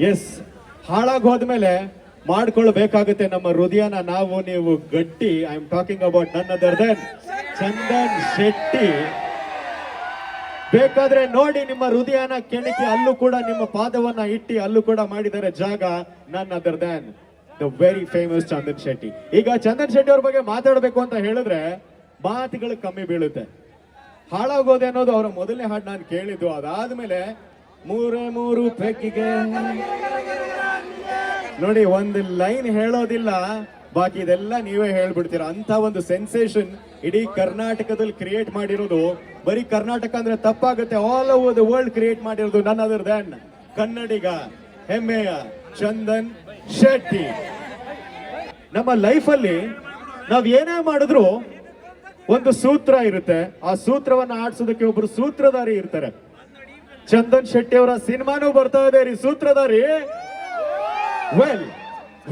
S, ಹಾಳಾಗಿ ಹೋದ್ಮೇಲೆ ಮಾಡ್ಕೊಳ್ಬೇಕಾಗುತ್ತೆ ನಮ್ಮ ಹೃದಯನ ನಾವು ನೀವು ಗಟ್ಟಿ. I am talking about none other than Chandan Shetty. ಬೇಕಾದ್ರೆ ನೋಡಿ ನಿಮ್ಮ ಹೃದಯನ ಕೆಣಕಿ, ಅಲ್ಲೂ ಕೂಡ ನಿಮ್ಮ ಪಾದವನ್ನ ಇಟ್ಟಿ ಅಲ್ಲೂ ಕೂಡ ಮಾಡಿದರೆ ಜಾಗ. None other than the very famous Chandan Shetty. ಈಗ ಚಂದನ್ ಶೆಟ್ಟಿ ಅವ್ರ ಬಗ್ಗೆ ಮಾತಾಡಬೇಕು ಅಂತ ಹೇಳಿದ್ರೆ ಮಾತುಗಳು ಕಮ್ಮಿ ಬೀಳುತ್ತೆ. ಹಾಳಾಗೋದೆ ಅನ್ನೋದು ಅವರ ಮೊದಲನೇ ಹಾಡು ನಾನು ಕೇಳಿದ್ದು. ಅದಾದ್ಮೇಲೆ ಮೂರೇ ಮೂರು ಪೆಕ್ಕಿಗೆ ನೋಡಿ, ಒಂದು ಲೈನ್ ಹೇಳೋದಿಲ್ಲ, ಬಾಕಿ ಇದೆಲ್ಲ ನೀವೇ ಹೇಳ್ಬಿಡ್ತೀರಾ. ಅಂತ ಒಂದು ಸೆನ್ಸೇಷನ್ ಇಡೀ ಕರ್ನಾಟಕದಲ್ಲಿ ಕ್ರಿಯೇಟ್ ಮಾಡಿರೋದು. ಬರೀ ಕರ್ನಾಟಕ ಅಂದ್ರೆ ತಪ್ಪಾಗುತ್ತೆ, all over the world create ಮಾಡಿರೋದು ನನ್ ಅದರ್ ದೆನ್ ಕನ್ನಡಿಗ, ಹೆಮ್ಮೆಯ ಚಂದನ್ ಶೆಟ್ಟಿ. ನಮ್ಮ ಲೈಫಲ್ಲಿ ನಾವ್ ಏನೇ ಮಾಡಿದ್ರು ಒಂದು ಸೂತ್ರ ಇರುತ್ತೆ. ಆ ಸೂತ್ರವನ್ನ ಆಡ್ಸೋದಕ್ಕೆ ಒಬ್ರು ಸೂತ್ರಧಾರಿ ಇರ್ತಾರೆ. ಚಂದನ್ ಶೆಟ್ಟಿ ಅವರ ಸಿನಿಮಾನೂ ಬರ್ತಾ ಇದೆ ರೀ ಸೂತ್ರಧಾರಿ. ವೆಲ್,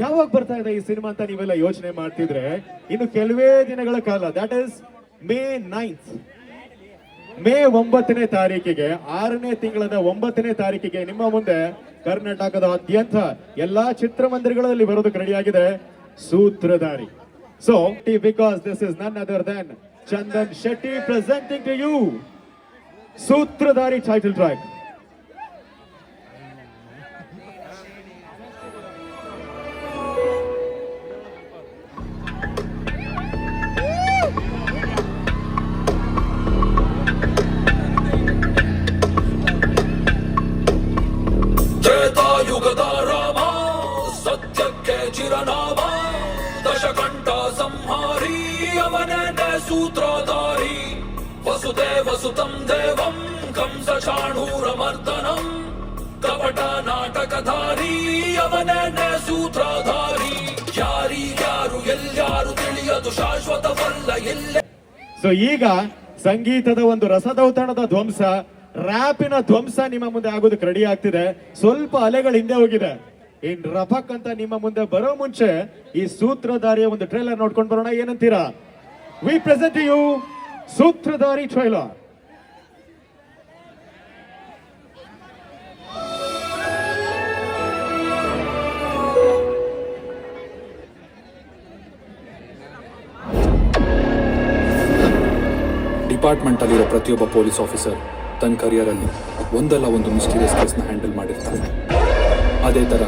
ಯಾವಾಗ ಬರ್ತಾ ಇದೆ ಈ ಸಿನಿಮಾ ಅಂತ ನೀವೆಲ್ಲ ಯೋಚನೆ ಮಾಡ್ತಿದ್ರೆ ಇನ್ನು ಕೆಲವೇ ದಿನಗಳ ಕಾಲ, that is May 9th, May 9ನೇ ತಾರೀಕಿಗೆ, 6ನೇ ತಿಂಗಳದ 9ನೇ ತಾರೀಕಿಗೆ ನಿಮ್ಮ ಮುಂದೆ ಕರ್ನಾಟಕದಾದ್ಯಂತ ಎಲ್ಲಾ ಚಿತ್ರಮಂದಿರಗಳಲ್ಲಿ ಬರೋದಕ್ಕೆ ರೆಡಿ ಆಗಿದೆ ಸೂತ್ರಧಾರಿ. So, because this is none other than Chandan Shetty presenting to you Sutradhari title track. Treta Yugada Rama Satyake Chiranama Dashakantha ಸಂಹಾರಿ ಅವನೇ ಸೂತ್ರಧಾರಿ ವಸುದೇವ ಸುತಂ ದೇವಂ ಕಂಸ ಚಾಣೂರ ಮರ್ದನಂ ಕಪಟ ನಾಟಕಧಾರಿ ಅವನೇ ಸೂತ್ರಧಾರಿ ಯಾರಿಗ್ಯಾರು ಎಲ್ಲಾರು ತಿಳಿಯದು ಶಾಶ್ವತವಲ್ಲ ಎಲ್ಲೆ. ಸೊ ಈಗ ಸಂಗೀತದ ಒಂದು ರಸದೌತಣದ ಧ್ವಂಸ, ರ್ಯಾಪಿನ ಧ್ವಂಸ ನಿಮ್ಮ ಮುಂದೆ ಆಗೋದಕ್ಕೆ ರೆಡಿ ಆಗ್ತಿದೆ. ಸ್ವಲ್ಪ ಅಲೆಗಳು ಹಿಂದೆ ಹೋಗಿದೆ. ಇನ್ ರಫಕ್ ಅಂತ ನಿಮ್ಮ ಮುಂದೆ ಬರೋ ಮುಂಚೆ ಈ ಸೂತ್ರಧಾರಿಯ ಒಂದು ಟ್ರೈಲರ್ ನೋಡ್ಕೊಂಡು ಬರೋಣ. ಏನಂತೀರಾ? We present you Sutradhari trailer. Department ಅಲ್ಲಿರೋ ಪ್ರತಿಯೊಬ್ಬ ಪೊಲೀಸ್ ಆಫೀಸರ್ ತನ್ನ ಕರಿಯರ್ ಅಲ್ಲಿ ಒಂದಲ್ಲ ಒಂದು ಮಿಸ್ಟೀರಿಯಸ್ ಕೇಸ್ನ ಹ್ಯಾಂಡಲ್ ಮಾಡಿರ್ತಾರೆ. ಅದೇ ತರ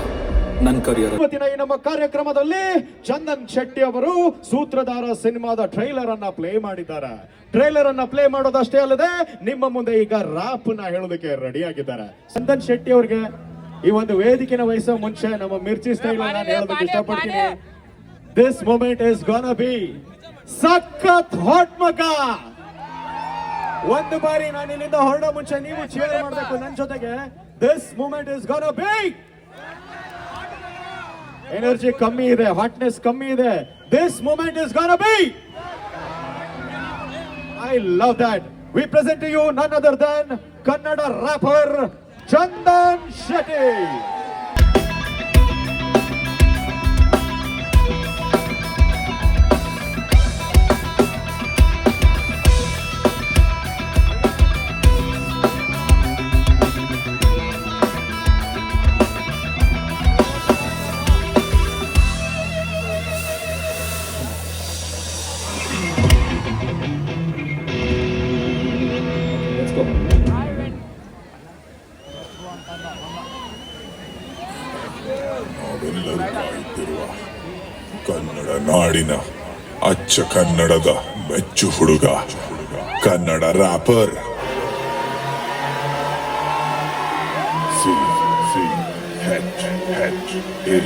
ನನ್ನ ಕರಿಯರ್ ಇವತ್ತಿನ ಈ ನಮ್ಮ ಕಾರ್ಯಕ್ರಮದಲ್ಲಿ ಚಂದನ್ ಶೆಟ್ಟಿ ಅವರು ಸೂತ್ರಧಾರ ಸಿನಿಮಾದ ಟ್ರೈಲರ್ ಅನ್ನ ಪ್ಲೇ ಮಾಡಿದ್ದಾರೆ. ಟ್ರೈಲರ್ ಅನ್ನ ಪ್ಲೇ ಮಾಡೋದಷ್ಟೇ ಅಲ್ಲದೆ ನಿಮ್ಮ ಮುಂದೆ ಈಗ ರಾಪ್ ನ ಹೇಳೋದಕ್ಕೆ ರೆಡಿ ಆಗಿದ್ದಾರೆ. ಚಂದನ್ ಶೆಟ್ಟಿ ಅವ್ರಿಗೆ ಈ ಒಂದು ವೇದಿಕೆನ ವಹಿಸೋ ಮುಂಚೆ ನಮ್ಮ ಮಿರ್ಚಿ ಸ್ಟೈಲ್ ನಾನು ಹೇಳೋದಕ್ಕೆ ಇಷ್ಟಪಡ್ತೀನಿ. This moment is gonna be ಸಖತ್ ಹಾಟ್ ಮಗ. ಒಂದು ಬಾರಿ ನಾನು ಇಲ್ಲಿಂದ ಹೊರಡೋ ಮುಂಚೆ ನೀವು ಚೇರ್ ಮಾಡಬೇಕು ನನ್ನ ಜೊತೆಗೆ. This moment is gonna be energy ಕಮ್ಮಿ ಇದೆ, ಹಾಟ್ನೆಸ್ ಕಮ್ಮಿ ಇದೆ. This moment is gonna be, I love that. We present you none other than Kannada rapper Chandan Shetty. ನಾವೆಲ್ಲರೂ ಕಾಯುತ್ತಿರುವ ಕನ್ನಡ ನಾಡಿನ ಅಚ್ಚ ಕನ್ನಡದ ಮೆಚ್ಚು ಹುಡುಗ, Kannada rapper C C H H A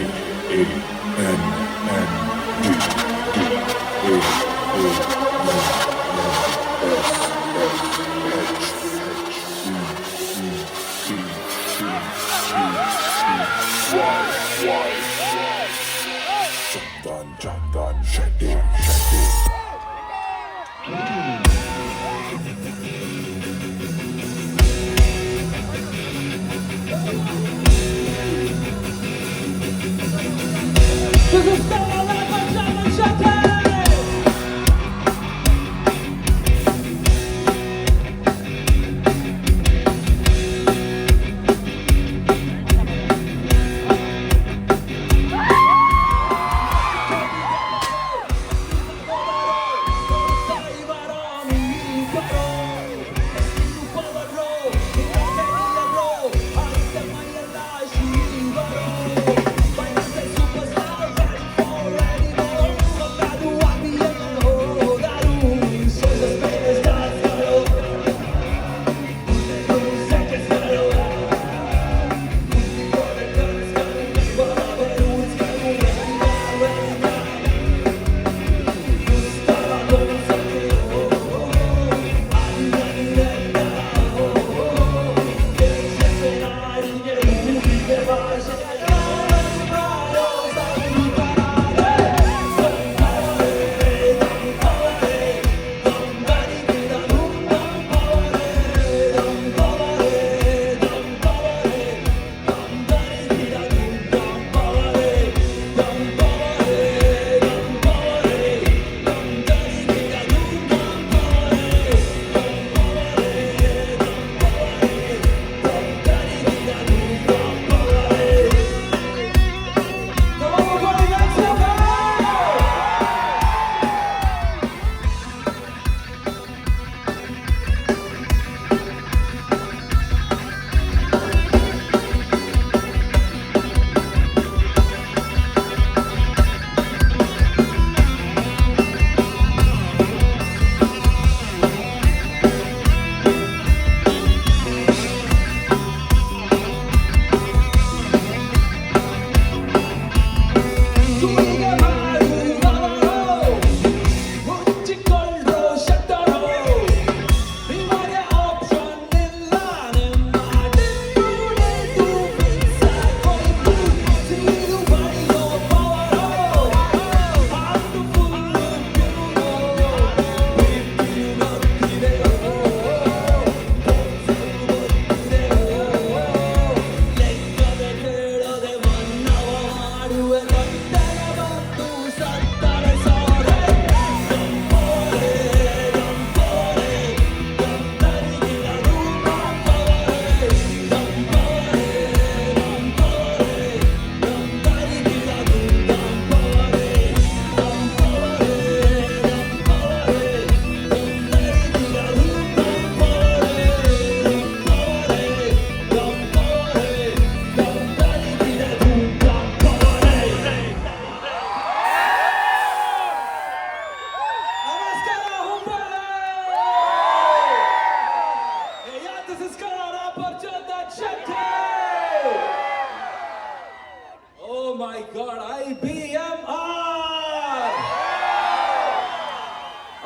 A N N D D A A Chandan Shetty.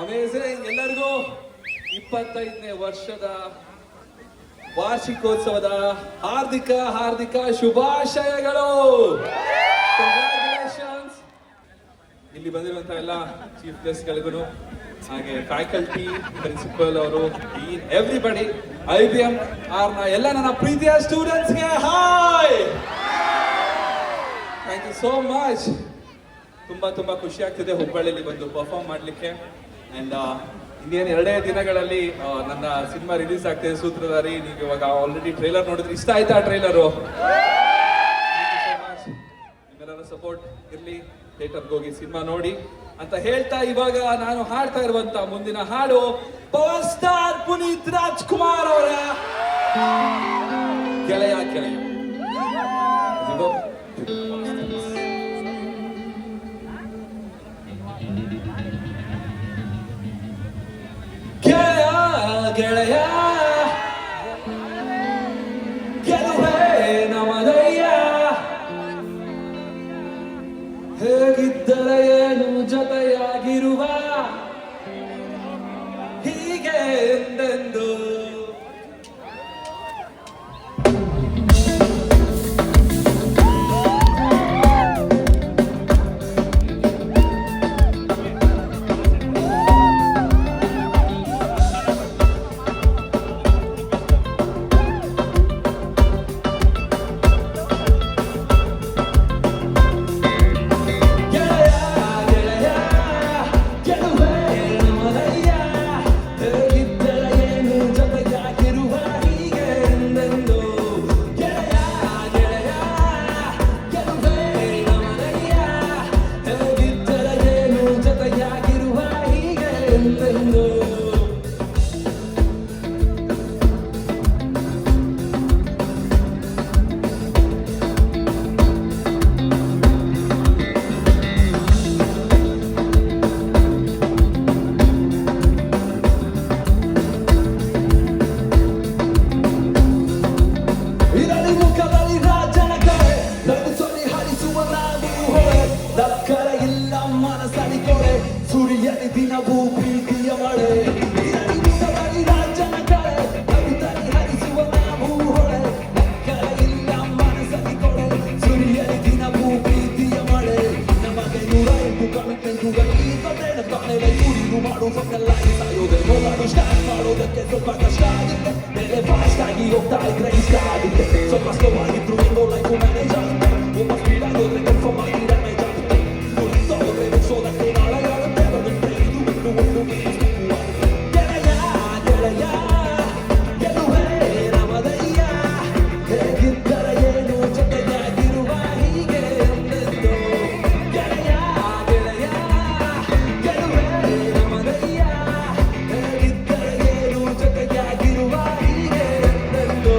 Amazing. ಎಲ್ಲರಿಗೂ 25ನೇ ವರ್ಷದ ವಾರ್ಷಿಕೋತ್ಸವದ ಹಾರ್ದಿಕ ಹಾರ್ದಿಕ ಶುಭಾಶಯಗಳು. ಕಂಗ್ರ್ಯಾಚುಲೇಷನ್ಸ್. ಇಲ್ಲಿ ಬಂದಿರುವಂತ ಎಲ್ಲ ಚೀಫ್ ಗೆಸ್ಟ್ಗಳಿಗೂ, ಹಾಗೆ ಫ್ಯಾಕಲ್ಟಿ, ಪ್ರಿನ್ಸಿಪಲ್ ಅವರು, ಡೀನ್, ಎವ್ರಿಬಡಿ, IBM ನ ಎಲ್ಲ ನನ್ನ ಪ್ರೀತಿಯ ಸ್ಟೂಡೆಂಟ್ಸ್ಗೆ hi. Thank you so much. ತುಂಬಾ ಖುಷಿ ಆಗ್ತಿದೆ ಹುಬ್ಬಳ್ಳಿಯಲ್ಲಿ ಬಂದು ಪರ್ಫಾರ್ಮ್ ಮಾಡಲಿಕ್ಕೆ. ಅಂಡ್ ಇನ್ನೇನು 2 ದಿನಗಳಲ್ಲಿ ನನ್ನ ಸಿನಿಮಾ ರಿಲೀಸ್ ಆಗ್ತಿದೆ, ಸೂತ್ರಧಾರಿ. ನೀವು ಇವಾಗ ಆಲ್ರೆಡಿ ಟ್ರೈಲರ್ ನೋಡಿದ್ರೆ, ಇಷ್ಟ ಆಯ್ತಾ ಟ್ರೈಲರು? ನಿಮ್ಮೆಲ್ಲರ ಸಪೋರ್ಟ್ ಇರಲಿ, ಥಿಯೇಟರ್ಗೆ ಹೋಗಿ ಸಿನಿಮಾ ನೋಡಿ ಅಂತ ಹೇಳ್ತಾ, ಇವಾಗ ನಾನು ಹಾಡ್ತಾ ಇರುವಂತ ಮುಂದಿನ ಹಾಡು ಪವರ್ ಸ್ಟಾರ್ ಪುನೀತ್ ರಾಜ್ಕುಮಾರ್ ಅವರ ಗೆಳೆಯ ಗೆಳೆಯ. ಇದು ಗೆಳೆಯ ಗೆಲುವೇ ನಮದಯ್ಯ, ಹೇಗಿದ್ದರೆ ಏನು ಜೊತೆಯಾಗಿರುವ ಹೀಗೆ ಎಂದೆಂದು. ಮಾಡೋದಕ್ಕೆ ಸ್ವಲ್ಪ ಕಷ್ಟ ಆಗುತ್ತೆ, ಬೇರೆ ಫಾಸ್ಟ್ ಆಗಿ ಹೋಗ್ತಾ ಇದ್ರೆ ಇಷ್ಟ ಆಗುತ್ತೆ. ಸ್ವಲ್ಪ ಸ್ಲೋ ಆಗಿದ್ರು ಇನ್ನೋ ಲೈಫ್ ಮ್ಯಾನೇಜ್ ಆಗುತ್ತೆ, ತುಂಬ ಸ್ಪೀಡ್ ಆಗೋದ್ರೆ ಕನ್ಫರ್ಮ್ ಆಗಿ ಡ್ಯಾಮೇಜ್ ಆಗುತ್ತೆ. ಹೋದ್ರೆ ಮುಗಿಸೋದಕ್ಕೆ ನಾಳೆ ಆಗುತ್ತೆ, ಬರುತ್ತೆ ಇದು ಬಿಟ್ಟು ಒಂದು ಗೆಳೆಯ ಗೆಳೆಯ ಗೆಲುವೇ ನಮದಯ್ಯ, ಹೇಗಿದ್ದರೆ ಏನು ಜೊತೆಯಾಗಿರುವ ಹೀಗೆ ಎಂದೆಂದು. ಗೆಳೆಯ ಗೆಳೆಯ ಗೆಲುವೇ ನಮದಯ್ಯ, ಹೇಗಿದ್ದರೆ ಏನು ಜೊತೆಯಾಗಿರುವ ಹೀಗೆ ಎಂದೆಂದು.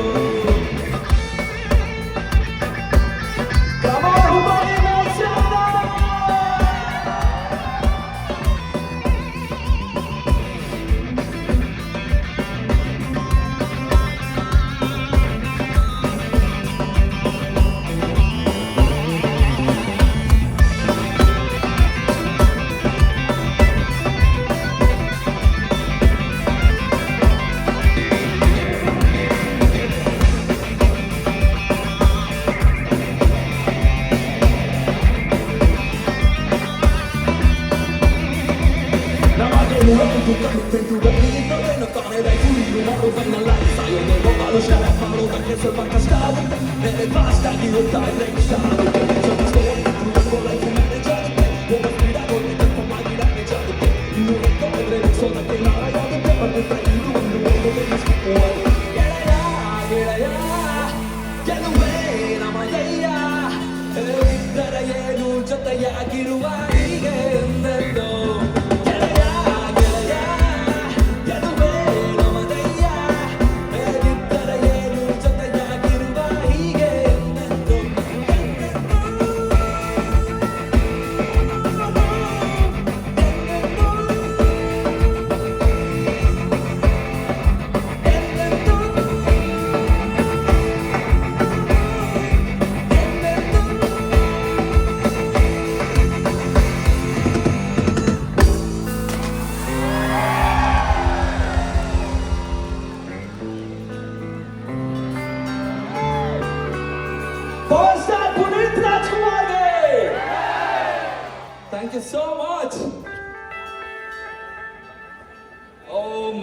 ಸ್ವಲ್ಪ ಕಷ್ಟ ಆಗುತ್ತೆ, ಬೇರೆ ಫಾಸ್ಟ್ ಆಗಿ ಹೋಗ್ತಾ ಇದ್ರೆ ಇಷ್ಟ ಆಗುತ್ತೆ. ಸ್ವಲ್ಪ ಸ್ಲೋ ಆಗಿದ್ರು ಲೈಫ್ ಮ್ಯಾನೇಜ್ ಆಗುತ್ತೆ, ತುಂಬ ಸ್ಪೀಡ್ ಆಗೋದ್ರೆ ಕನ್ಫರ್ಮ್ ಆಗಿ ಡ್ಯಾಮೇಜ್ ಆಗುತ್ತೆ. ಇನ್ನು ಹೋದ್ರೆ ಮುಗಿಸೋದಕ್ಕೆ ನಾಳೆ ಆಗುತ್ತೆ, ಬರುತ್ತೆ ಇದು ಒಂದು ಗೆಳೆಯ ಗೆಳೆಯ ಗೆಲುವೇ ನಮದಯ್ಯ, ಹೇಗಿದ್ದರೆ ಏನು ಜೊತೆಯಾಗಿರುವ ಹೀಗೆ ಎಂದೆಂದು. ಗೆಳೆಯ ಗೆಳೆಯ ಗೆಲುವೇ ನಮದಯ್ಯ, ಹೇಗಿದ್ದರೆ ಏನು ಜೊತೆಯಾಗಿರುವ ಹೀಗೆ ಎಂದೆಂದು.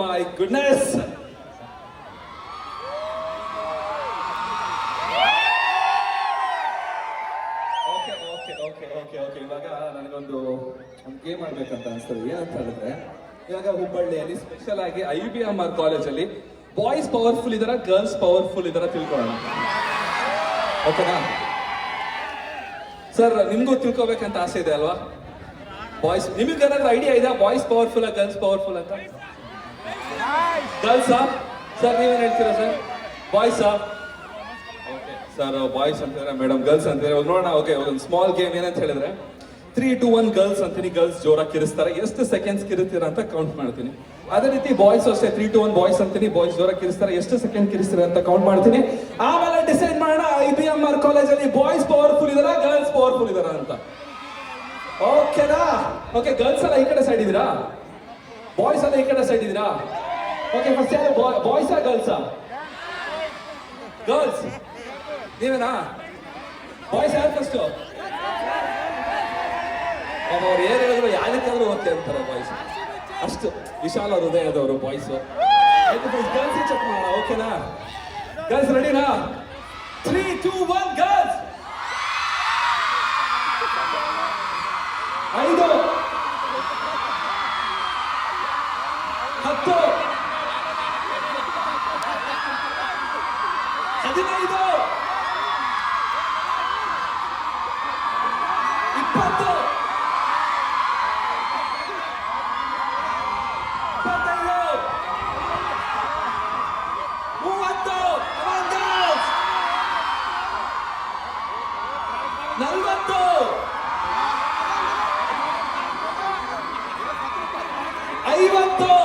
My goodness. ಓಕೆ ಇವಾಗ ನನಗೊಂದು ಗೇಮ್ ಆಡ್ಬೇಕಂತ ಅನ್ಸ್ತದೆ. ಏನಂತ ಹೇಳಿದ್ರೆ, ಇವಾಗ ಹುಬ್ಬಳ್ಳಿಯಲ್ಲಿ ಸ್ಪೆಷಲ್ ಆಗಿ IBMR ಕಾಲೇಜಲ್ಲಿ ಬಾಯ್ಸ್ ಪವರ್ಫುಲ್ ಇದಾರ, ಗರ್ಲ್ಸ್ ಪವರ್ಫುಲ್ ಇದಾರ ತಿಳ್ಕೊಳ್ಳೋಣ. ಓಕೆನಾ ಸರ್? ನಿಮ್ಗೂ ತಿಳ್ಕೊಬೇಕಂತ ಆಸೆ ಇದೆ ಅಲ್ವಾ? ಬಾಯ್ಸ್ ನಿಮಗೆ ಏನಾದ್ರು ಐಡಿಯಾ ಇದೆಯಾ ಬಾಯ್ಸ್ ಪವರ್ಫುಲ್ ಗರ್ಲ್ಸ್ ಪವರ್ಫುಲ್ ಅಂತ? ಗರ್ಲ್ಸಾ ಸರ್? ನೀವೇನು ಹೇಳ್ತೀರಾ ಸರ್? ಬಾಯ್ಸಾ? ಓಕೆ ಸರ್, ಬಾಯ್ಸ್ ಅಂತಾರೆ, ಮೇಡಮ್ ಗರ್ಲ್ಸ್ ಅಂತಾರೆ. ನೋಡೋಣ. ಓಕೆ, ಒಂದು ಸ್ಮಾಲ್ ಗೇಮ್. ಏನಂತ ಹೇಳಿದ್ರೆ 3, 2, 1 ಗರ್ಲ್ಸ್ ಅಂತೀನಿ. ಗರ್ಲ್ಸ್ ಜೋರಾಗಿ ಕಿರಿಸ್ತಾರೆ. ಎಷ್ಟು ಸೆಕೆಂಡ್ಸ್ ಕಿರಿತೀರಾ ಅಂತ ಕೌಂಟ್ ಮಾಡ್ತೀನಿ. ಅದೇ ರೀತಿ ಬಾಯ್ಸ್ ಅಷ್ಟೇ 3, 2, 1 ಬಾಯ್ಸ್ ಅಂತೀನಿ. ಬಾಯ್ಸ್ ಜೋರಾಗಿ ಕಿರಿಸ್ತಾರೆ. ಎಷ್ಟು ಸೆಕೆಂಡ್ ಕಿರಿಸ್ತಾರೆ ಅಂತ ಕೌಂಟ್ ಮಾಡ್ತೀನಿ. ಆಮೇಲೆ ಡಿಸೈಡ್ ಮಾಡೋಣ IBMR ಕಾಲೇಜಲ್ಲಿ ಬಾಯ್ಸ್ ಪವರ್ಫುಲ್ ಇದಾರ, ಗರ್ಲ್ಸ್ ಪವರ್ಫುಲ್ ಇದಾರ ಅಂತ. ಓಕೆನಾ? ಓಕೆ, ಗರ್ಲ್ಸ್ ಎಲ್ಲ ಈ ಕಡೆ ಸೈಡ್ ಇದೀರಾ, ಬಾಯ್ಸ್ ಎಲ್ಲ ಈ ಕಡೆ ಸೈಡ್ ಇದೀರಾ? ಓಕೆ, ಫಸ್ಟ್ ಯಾರು ಬಾಯ್ಸಾ ಗರ್ಲ್ಸಾ? ಗರ್ಲ್ಸ್ ನೀವೇನಾ? ಬಾಯ್ಸ್ ಯಾರು ಫಸ್ಟ್? ಅವ್ರು ಏನ್ ಹೇಳಿದ್ರು ಯಾರಕ್ಕಾದ್ರೂ ಓಕೆ ಅಂತಾರೆ ಬಾಯ್ಸ್. ಅಷ್ಟು ವಿಶಾಲ ಹೃದಯದವರು ಬಾಯ್ಸ್. ಗರ್ಲ್ಸ್ ಚೆಕ್ ಮಾಡೋಣ. ಓಕೆನಾ ಗರ್ಲ್ಸ್? ರೆಡಿನಾ? 3, 2, 1 girls. 5, 10, 15, 20,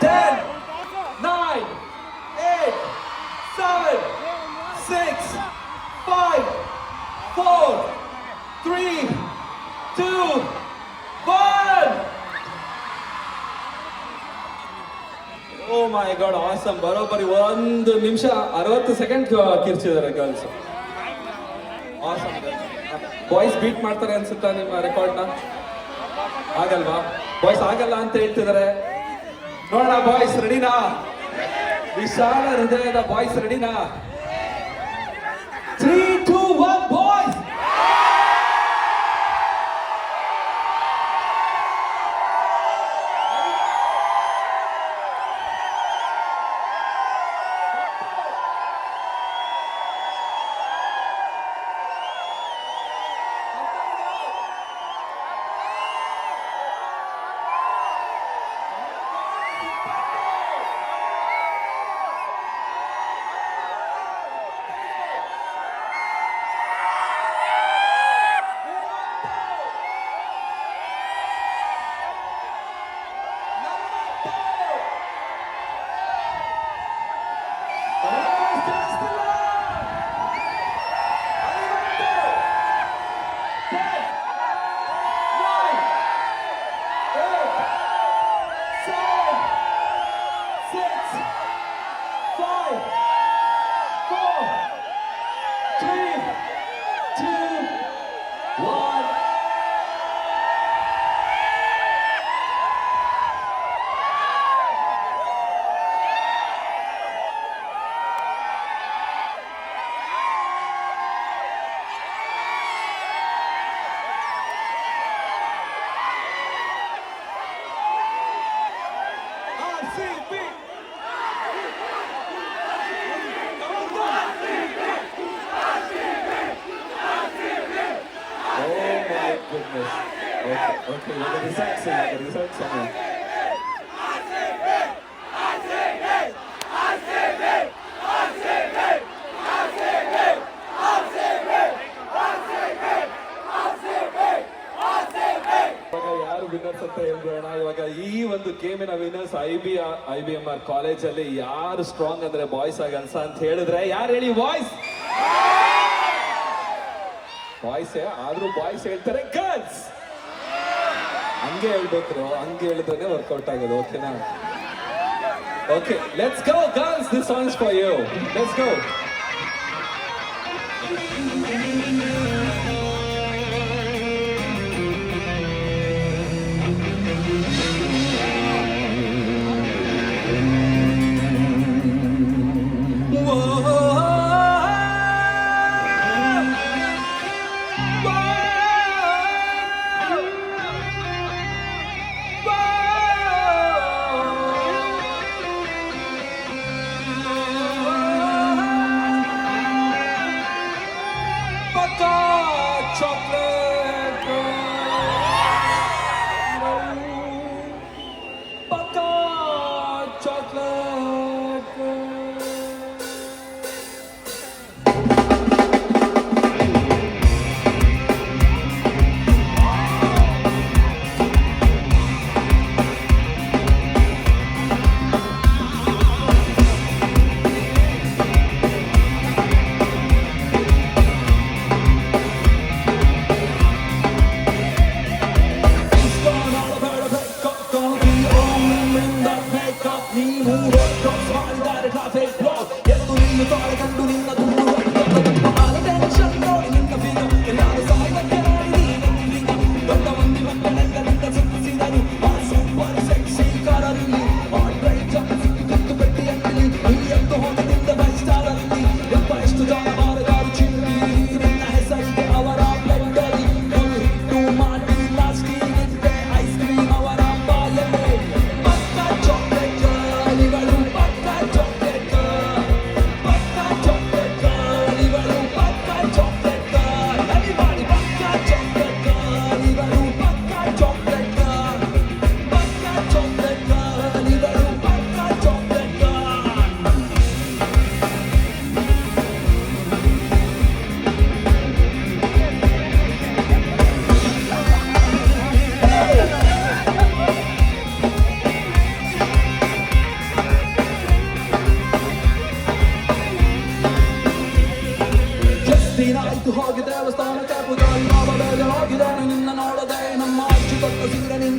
10, 9, 8, 7, 6, 5, 4, 3, 2, 1. Oh my god, awesome. ಬರೋಬ್ಬರಿ 1 ನಿಮಿಷ 60 ಸೆಕೆಂಡ್ ಕಿರ್ಚಿದ್ದಾರೆ ಗರ್ಲ್ಸ್. ಆಸಮ್. ಬಾಯ್ಸ್ ಬೀಟ್ ಮಾಡ್ತಾರೆ ಅನ್ಸುತ್ತಾ ನಿಮ್ಮ ರೆಕಾರ್ಡ್ನ? ಆಗಲ್ವಾ? ಬಾಯ್ಸ್ ಆಗಲ್ಲ ಅಂತ ಹೇಳ್ತಿದ್ದಾರೆ. ನೋಡೋಣ. ಬಾಯ್ಸ್ ರೆಡಿನಾ? ವಿಶಾಲ ಹೃದಯದ ಬಾಯ್ಸ್ ರೆಡಿನಾ? 3, 2, 1 boys. Okay, look at the results on it. ಯಾರು ವಿನ್ನರ್ಸ್ ಅಂತ ಹೇಳ್ಬೋಣ. ಇವಾಗ ಈ ಒಂದು ಗೇಮಿನ ವಿನ್ನರ್ಸ್ IBMR ಕಾಲೇಜಲ್ಲಿ ಯಾರು ಸ್ಟ್ರಾಂಗ್ ಅಂದ್ರೆ ಬಾಯ್ಸ್ ಗರ್ಲ್ಸ್ ಅಂತ ಹೇಳಿದ್ರೆ ಯಾರು ಹೇಳಿ? ಬಾಯ್ಸ್ ಆದ್ರೂ ಬಾಯ್ಸ್ ಹೇಳ್ತಾರೆ ಗರ್ಲ್ಸ್. ಹಂಗೆ ಹೇಳ್ಬೇಕು, ಹಂಗೆ ಹೇಳಿದ್ರೆ ವರ್ಕೌಟ್ ಆಗೋದು. ಓಕೆನಾ? Okay, let's go girls, this song is for you. Let's go.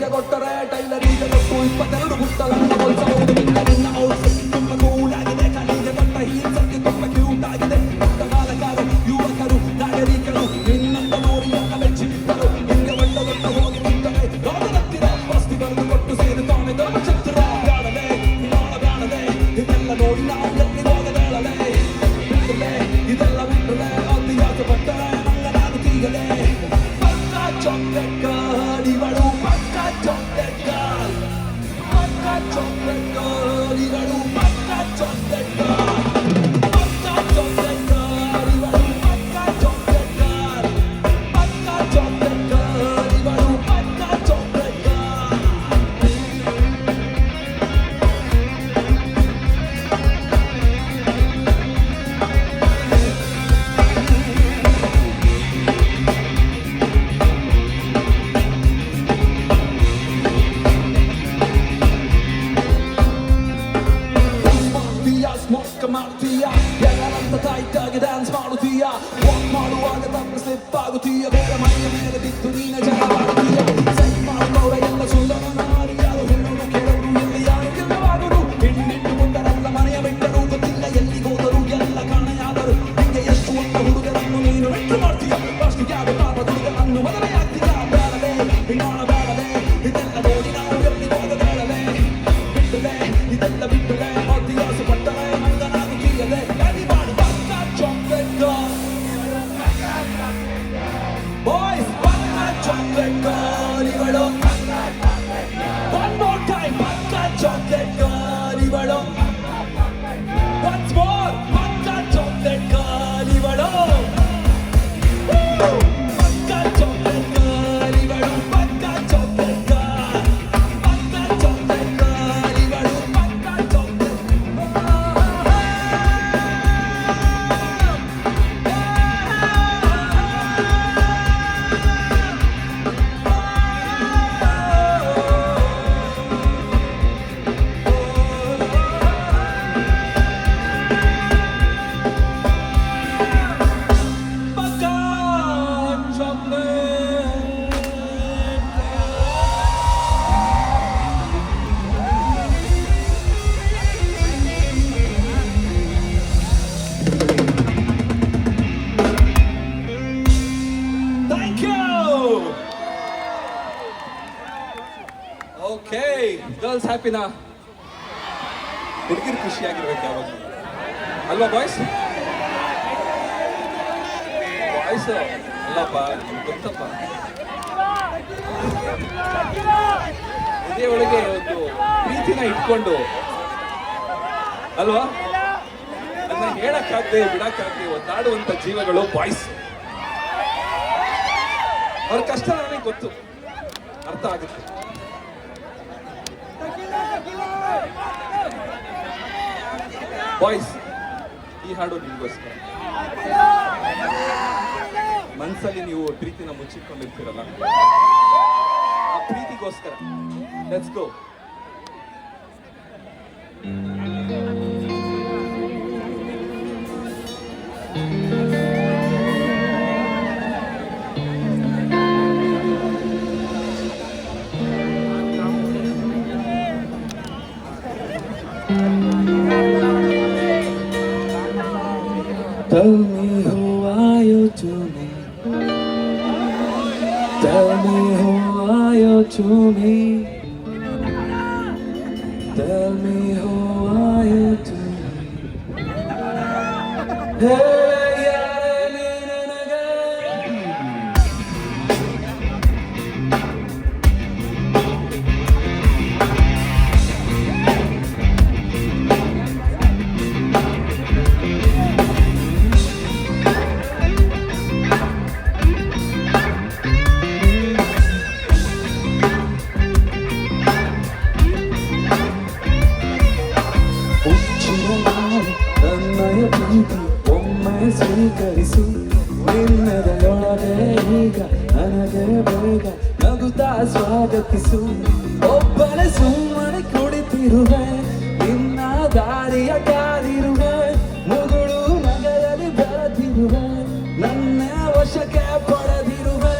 ಟೈಲರಿಗೆ ಕೊಟ್ಟರೆ ಟೈಲರಿಗೆ ಕೊಟ್ಟು 22 ಪುಸ್ತಕಗಳನ್ನ ಹೊಲಿಸಬಹುದು. ನಿನ್ನ ಔಟ್ಫಿಟ್ ತುಂಬಾ ಕೂಲ್ ಆಗಿದೆ, ಕಲಿಗೆ ಕೊಟ್ಟ ಹೀಲ್ಸ್ ಅಲ್ಲಿ ತುಂಬಾ ಕ್ಯೂಟ್ ಆಗಿದೆ. ಪುಟ್ಟ ಬಾಲಕರು ಯುವಕರು ನಾಗರಿಕರು ನಿನ್ನಂತ ನೋಡಿ ಎಲ್ಲ ಮೆಚ್ಚಿ ಬಿಟ್ಟರು. ಹಿಂಗೆ ಒಳ್ಳೆದೊಟ್ಟು ಹೋಗಿ ನಿಂತರೆ ರೋಗದತ್ತಿರ ವಸ್ತು ಬರೆದು ಕೊಟ್ಟು ಸೇರುತ್ತಾನೆ ಧರ್ಮಛತ್ರ. ಬ್ಯಾಡಲೇ ನಾಳ ಬ್ಯಾಡಲೇ ಇದೆಲ್ಲ ನೋಡಿ ನಾವು ಎಲ್ಲಿ ಹೋಗಬೇಡಲೇ. ಬಿಟ್ಟಲೆ ಇದೆಲ್ಲ ಬಿಟ್ಟಲೆ ಅತಿಯಾಸ ಪಟ್ಟರೆ ಮಂಗನಾಗುತ್ತೀಗಲೇ. ಪಕ್ಕ ಚಾಕ್ಲೇಟ್ ಗರ್ಲ್ ಇವಳು, ಪಕ್ಕ ಚಾಕ್ಲೇಟ್ ಗರ್ಲ್, ಪಕ್ಕ ಚಾಕ್ಲೇಟ್ ಗರ್ಲ್ ಇವಳು, ಪಕ್ಕ ಚಾಕ್ಲೇಟ್ ಗರ್ಲ್, ಪಕ್ಕ ಚಾಕ್ಲೇಟ್ ಗರ್ಲ್ ಇವಳು, ಪಕ್ಕ ಚಾಕ್ಲೇಟ್ ಗರ್ಲ್, ಪಕ್ಕ ಚಾಕ್ಲೇಟ್ ಗರ್ಲ್ ಇವಳು, ಪಕ್ಕ ಚಾಕ್ಲೇಟ್ ಗರ್ಲ್. ಮಾಡ್ತೀಯಾ ಸ್ಮೋಕ್ ಮಾಡ್ತೀಯಾ ಎಲ್ಲರಂತ ಟೈಟ್ ಆಗಿ ಡ್ಯಾನ್ಸ್ ಮಾಡುತ್ತೀಯಾ. ವಾಕ್ ಮಾಡುವಾಗ ತಪ್ಪು ಸ್ಲಿಪ್ ಆಗುತ್ತೀಯ, ಬೇರೆ ಮೈಯ ಮೇಲೆ ಬಿದ್ದು ನೀನ ಜನ ಮಾಡುತ್ತೀಯ. ಸೆಟ್ ಮಾಡುವವರ ಎಲ್ಲ ಸುಂದರ ನಾರಿ, ಯಾರು ಹೇಳೋರು ಕೇಳೋರು ಎಲ್ಲಿ ಯಾರು ಗೆಲ್ಲವಾದರು. ಹೆಣ್ಣಿಟ್ಟು ಮುಂದರೆಲ್ಲ ಮನೆಯ ಬಿಟ್ಟರು, ಗೊತ್ತಿಲ್ಲ ಎಲ್ಲಿಗೆ ಹೋದರು ಎಲ್ಲ ಕಾಣೆಯಾದರು. ಹಿಂಗೆ ಎಷ್ಟು ಒಂದು ಹುಡುಗರನ್ನು ನೀನು ಮೆಟ್ಟು ಮಾಡ್ತೀಯ, ಫಸ್ಟ್ ಯಾರು ಪಾಪ ಹುಡುಗರನ್ನು ಮದುವೆ ಆಗ್ತೀಯ. ಬೇಡಲೇ ಹಿಂಗಾಣ ಬೇಡಲೇ ಇದೆಲ್ಲ ನೋಡಿ ನಾವು ಎಲ್ಲಿ ಹೋಗಬೇಡಲೇ. ಬಿಟ್ಟಲೆ ಇದೆಲ್ಲ ಬಿಟ್ಟಲೆ ಅತಿಯಾಸ ಪಟ್ಟರೆ ಮಂಗನಾಗುತ್ತೀಯಲೇ. Everybody ಪಕ್ಕ ಚಾಕ್ಲೇಟ್ ಗರ್ಲ್ ಬಾಯ್ಸ್, ಪಕ್ಕ ಚಾಕ್ಲೇಟ್ ಗರ್ಲ್ ಇವಳು. One more time ಪಕ್ಕ ಚಾಕ್ಲೇಟ್ ಗರ್ಲ್ ಇವಳು. Once more ಪಕ್ಕ ಚಾಕ್ಲೇಟ್ ಗರ್ಲ್ ಇವಳು. ಪಕ್ಕ ಚಾಕ್ಲೇಟ್ ಗರ್ಲ್ ಇವಳು, ಪಕ್ಕ ಚಾಕ್ಲೇಟ್ ಗರ್ಲ್, ಪಕ್ಕ ಚಾಕ್ಲೇಟ್ ಗರ್ಲ್ ಇವಳು, ಪಕ್ಕ chocolate Thank you. Okay girls ಹ್ಯಾಪಿನಾ? ಹುಡುಗಿರು ಖುಷಿಯಾಗಿರ್ಬೇಕು ಯಾವಾಗ ಅಲ್ವಾ ಬಾಯ್ಸ್? ಬಾಯ್ಸ್ ಅಲ್ಲಪ್ಪ ಗೊತ್ತಪ್ಪ, ಇದೇ ಒಳಗೆ ಒಂದು ಪ್ರೀತಿನ ಇಟ್ಕೊಂಡು ಅಲ್ವಾ ಅದನ್ನ ಹೇಳಕ್ಕಾಗದೆ ಬಿಡಕ್ಕಾಗದೆ ಒದ್ದಾಡುವಂತ ಜೀವಗಳು ಬಾಯ್ಸ್. ಅವ್ರ ಕಷ್ಟ ನನಗೆ ಗೊತ್ತು, ಅರ್ಥ ಆಗುತ್ತೆ. ಬಾಯ್ಸ್ ಈ ಹಾಡು ನಿಮ್ಗೋಸ್ಕರ. ಮನ್ಸಲ್ಲಿ ನೀವು ಪ್ರೀತಿನ ಮುಚ್ಚಿಟ್ಕೊಂಡಿರ್ತೀರಲ್ಲ, ಆ ಪ್ರೀತಿಗೋಸ್ಕರ let's go. Tell me who are you to me? Tell me who are you to me? Tell me who are you to me? Hey, yeah, ನೀನೆ ನನಗೆ. ನನ್ನಯ ಪ್ರೀತಿ ಒಮ್ಮೆ ಸ್ವೀಕರಿಸು, ನಿನ್ನದೊಳಗೆ ಈಗ ನನಗೆ ಬೇಗ ನಗುತ್ತಾ ಸ್ವಾಗತಿಸು. ಒಬ್ಬನೇ ಸುಮ್ಮನೆ ಕುಳಿತಿರುವೆ, ನಿನ್ನ ದಾರಿಯ ಕಾದಿರುವೆ, ಮುಗುಳು ನಗರಲ್ಲಿ ಬೆಳೆದಿರುವೆ, ನನ್ನ ವಶಕ್ಕೆ ಪಡೆದಿರುವೆ.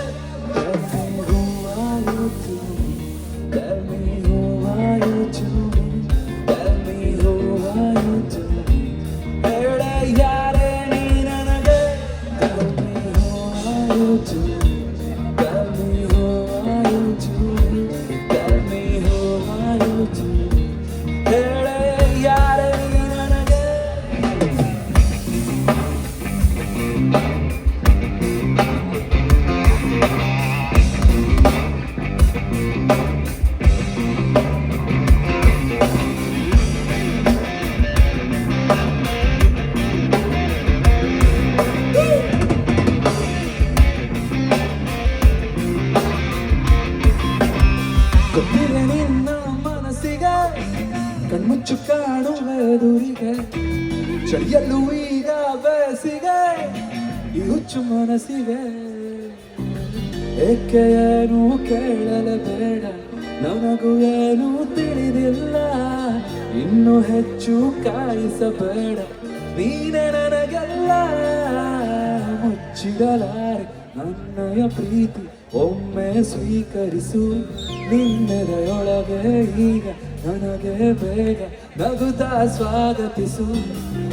ಗೊತ್ತಿದೆ ನಿನ್ನ ಮನಸ್ಸಿಗೆ ಕಣ್ಮುಚ್ಚು ಕಾಣುವೆ ಎದುರಿಗೆ ಚಳಿಯಲ್ಲೂ ಈಗ ಬೇಸಿಗೆ ಈ ಹುಚ್ಚು ಮನಸ್ಸಿಗೆ ಏಕೆ ಏನು ಕೇಳಲೇಬೇಡ ನನಗೂ ಏನು ತಿಳಿದಿಲ್ಲ ಇನ್ನು ಹೆಚ್ಚು ಕಾಯಿಸಬೇಡ ನೀನೆ ನನಗೆಲ್ಲ ಮುಚ್ಚಿಡಲಾರೆ ನನ್ನಯ ಪ್ರೀತಿ ಒಮ್ಮೆ ಸ್ವೀಕರಿಸು ನಿನ್ನೆದೆಯೊಳಗೆ ಈಗ ನನಗೆ ಬೇಗ ನಗುತ್ತಾ ಸ್ವಾಗತಿಸು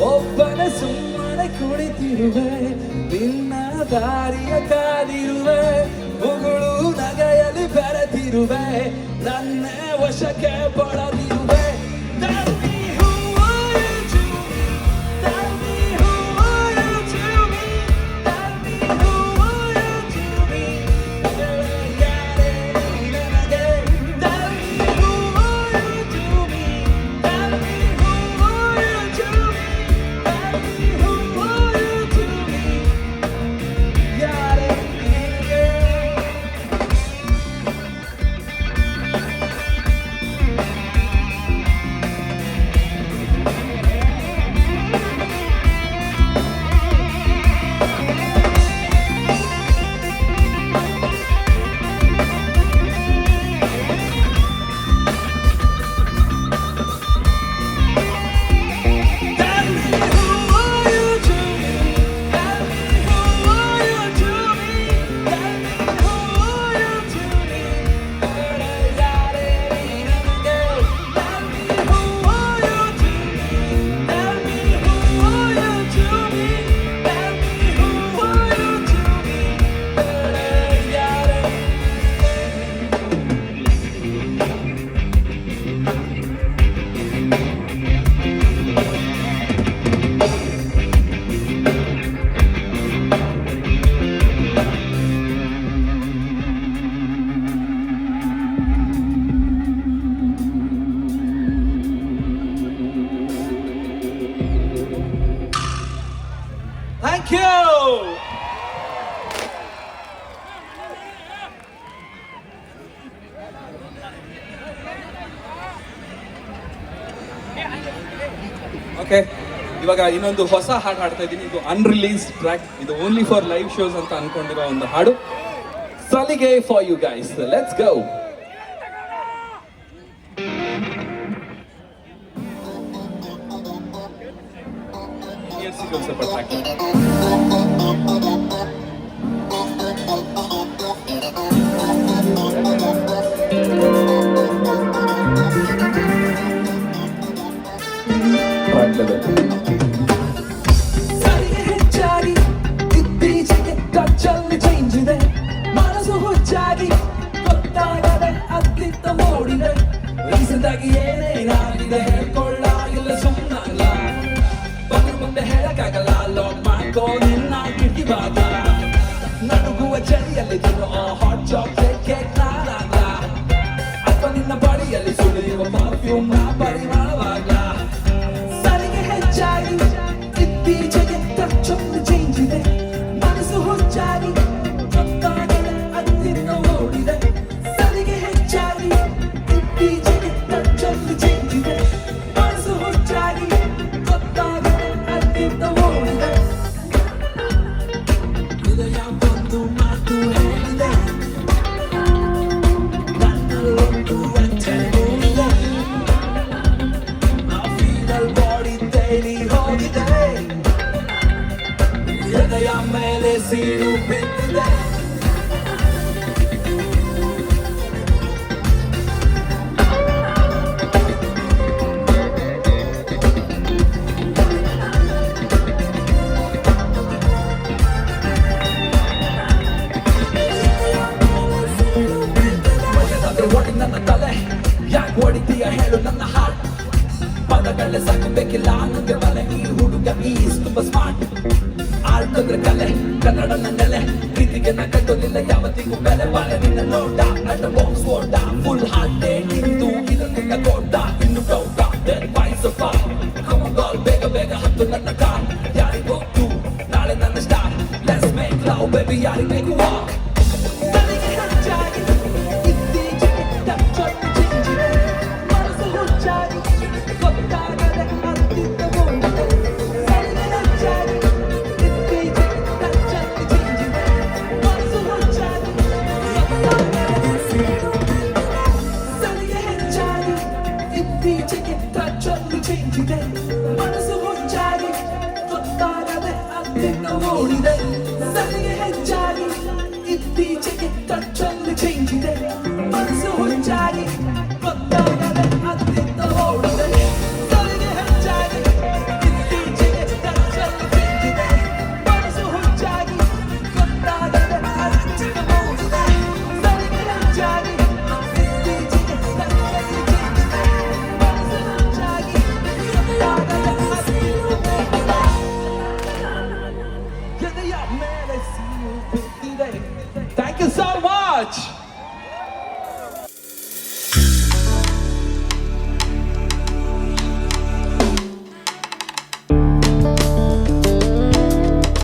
ಒಬ್ಬನೇ ಸುಮ್ಮನೆ ಕುಳಿತಿರುವೆ ನಿನ್ನ ದಾರಿಯ ಕಾದಿರುವೆ ಮುಗುಳು ನಗೆಯಲ್ಲಿ ಬೆರೆತಿರುವೆ ನನ್ನೇ ವಶಕ್ಕೆ ಪಡೆದಿರುವೆ Tell me who are you to me? Tell me who are you to me? Tell me who are you to me? Tell me who are you to me? Tell me who are you to me? Tell me who are you to me? ಯಾರೇ ನೀಗೆ Tell me who are you to me? Tell me who are you to me? Tell me who are you to me? ಯಾರೇ ನೀನಗೆ Tell me who are you to me? Tell me who are you to me? Tell me who are you to me? ಯಾರೇ Thank you. Okay ಇವಾಗ ಇನ್ನೊಂದು ಹೊಸ ಹಾಡು ಹಾಡ್ತಾ ಇದ್ದೀನಿ ಇದು unreleased track ಇದು ಓನ್ಲಿ ಫಾರ್ ಲೈವ್ ಶೋಸ್ ಅಂತ ಅನ್ಕೊಂಡಿರೋ ಒಂದು ಹಾಡು ಸಲಿಗೆ for you guys let's go ಸ್ವಲ್ಪ ಟ್ರ್ಯಾಕ್ ಸರಿಗೆ ಹೆಚ್ಚಾಗಿ ಇತ್ತೀಚೆಗೆ ಟಚ್ಚಲ್ಲಿ ಚೇಂಜ್ ಇದೆ ಮನಸ್ಸು ಹುಚ್ಚಾಗಿ ಗೊತ್ತಾಗದೆ ಅತ್ತಿತ್ತ ಮೂಡಿದೆ ರೀಸೆಂಟ್ ಆಗಿ ಏನೇನಾಗಿದೆ ಹೇಳ್ಕೊಳ್ಳ ಇಲ್ಲ ಸುಮ್ಮನಲ್ಲ ಬಂದು ಮುಂದೆ ಹೇಳಕ್ಕಾಗಲ್ಲ ಲಾಕ್ ಮಾಡ್ಕೋ ನಿನ್ನ ಕಿಟಕಿ ಬಾಗ ನಡುಗುವ ಚಳಿಯಲ್ಲಿ ತಿನ್ನು ಹಾಟ್ ಚಾಕ್ಲೇಟ್ ಕೇಕ್ ನಾನಾಗ್ಲ ಅಥವಾ ನಿನ್ನ ಬಳಿಯಲ್ಲಿ ಸುಳಿಯುವ ಪರ್ಫ್ಯೂಮ್ ನ ಪರಿಮಳವಾಗ್ಲ ಸರಿಗೆ ಹೆಚ್ಚಾಗಿ ಇತ್ತೀಚೆಗೆ ಟಚ್ಚೊಂದು ಚೇಂಜ್ ಇದೆ ಮನಸ್ಸು ಹುಚ್ಚಾಗಿ ಗೊತ್ತಾಗದೆ ಅತ್ತಿತ್ತ ಮೂಡಿದೆ ಸರಿಗೆ ಹೆಚ್ಚಾಗಿ ಇತ್ತೀಚೆಗೆ ಟಚ್ಚೊಂದು ಚೇಂಜ್ ಇದೆ ಮನಸ್ಸು ಹುಚ್ಚಾಗಿ ಗೊತ್ತಾಗದೆ ಅತ್ತಿತ್ತ ಮೂಡಿದೆ ಹೃದಯ ಒಂದು ಮಾತು ಹೇಳಿದೆ ನನ್ನಲ್ಲೊಂದು ವಂಚನೆ ಮೂಡಿದೆ ಆ ಫೀನಲ್ ಬಾಡಿ ತೇಲಿ ಹೋಗಿದೆ ಹೃದಯ ಮೇಲೆ ಸೀಳು ಬಿದ್ದಿದೆ ಒಳ್ಳೆದಾದ್ರೆ ಓಡಿ ನನ್ನ ತಲೆ ಯಾಕೆ ಓಡಿದ್ದೀಯ ಹೇಳು ನನ್ನ ಹಾರ್ಟ್ ಪದಗಳೇ ಸಾಕಬೇಕಿಲ್ಲ ನಂಗೆ ಬಲೆ ಈ ಹುಡುಗ ಈಸ್ ತುಂಬಾ ಸ್ಮಾರ್ಟ್ ಆರ್ಟ್ ಅಂದ್ರೆ ಕಲೆ ಕನ್ನಡ ನನ್ನೆಲೆ ಪ್ರೀತಿಗೆ ನ ಕಟ್ಟೋದಿಲ್ಲ ಯಾವತ್ತಿಗೂ ಬೆಲೆ ಬಾಳೆ ನಿನ್ನ ನೋಟ ಅಡ್ಡ ಬಾಂಬ್ ಸ್ಫೋಟ ಫುಲ್ ಹಾರ್ಟ್ ಇಂದು ಇದನ್ನ ಕೋಟ ಇನ್ನು ಡೌಟ ದೆನ್ ವೈಸ್ ಅಪ್ಪ ಕಮಗಾಲ್ ಬೇಗ ಬೇಗ ಹತ್ತು ನನ್ನ ಕಾರ್ ಯಾರಿಗೆ ಹೋಗ್ತು ನಾಳೆ ನನ್ನ star let's make love baby ಯಾರಿಗೆ ಬೇಕು ವಾಕ್ ಸರಿಗೆ ಹೆಚ್ಚಾಗಿ ಇತ್ತೀಚೆಗೆ touch I see you, baby.